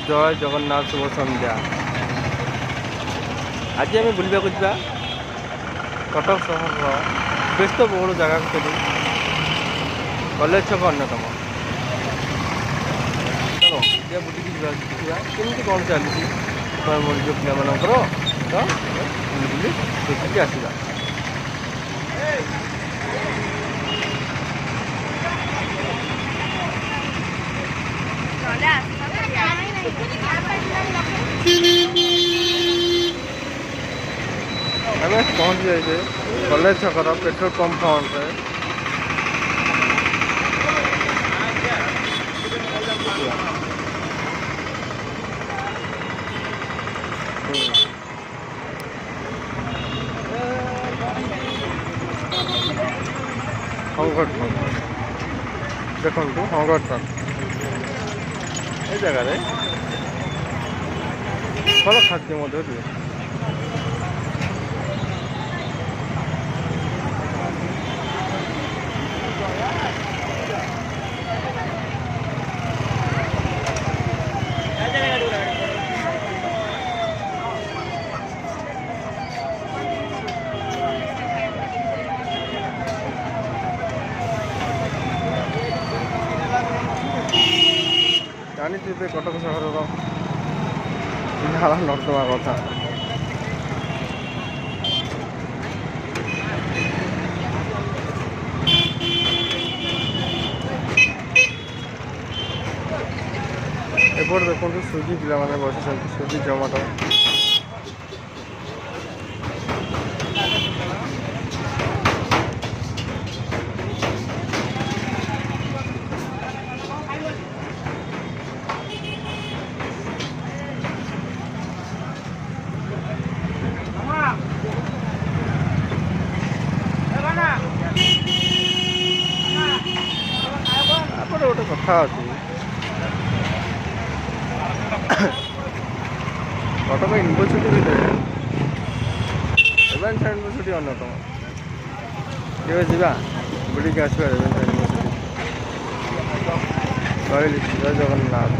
জয় জগন্নাথ শুভ সন্ধ্যা। ଆଜି ଆମେ ବୁଲିବାକୁ ଯିବା କଟକ ସହରର ବ୍ୟସ୍ତବହୁଳ ଜାଗା ଭିତରୁ କଲେଜ ଛକ ଅନ୍ୟତମ। ଚାଲ ଯିବା ବୁଲିକି ଦେଖିବା କେମିତି କ'ଣ ଚାଲିଛି ନିଜ ପିଲାମାନଙ୍କର, ତ ବୁଲି ବୁଲି ଦେଖିକି ଆସିବା। ଆମେ ପହଞ୍ଚି ଯାଇଛେ କଲେଜ ଛକର ପେଟ୍ରୋଲ ପମ୍ପ ଫ୍ରଣ୍ଟରେ। ଦେଖନ୍ତୁ ହଙ୍ଗଟନ ଏ ଜାଗାରେ ଭଲ ଖାଦ୍ୟ ମଧ୍ୟ ଦିଏ। ଜାଣିଥିବେ କଟକ ସହରର ନାଳ ନର୍ଦ୍ଦମା କଥା। ଏପଟେ ଦେଖନ୍ତୁ ସୁଜି ପିଲାମାନେ ବସିଛନ୍ତି, ସୁଜି ଜମାଟୋ। ଗୋଟେ କଥା ଅଛି, କଟକ ୟୁନିଭର୍ସିଟି ଭିତରେ ରେଭେନ୍ସା ୟୁନିଭର୍ସିଟି ଅନ୍ୟତମ। କେବେ ଯିବା ବୁଲିକି ଆସିବା ରେଭେନ୍ସା ୟୁନିଭର୍ସିଟି। ରହିଲି, ଜୟ ଜଗନ୍ନାଥ।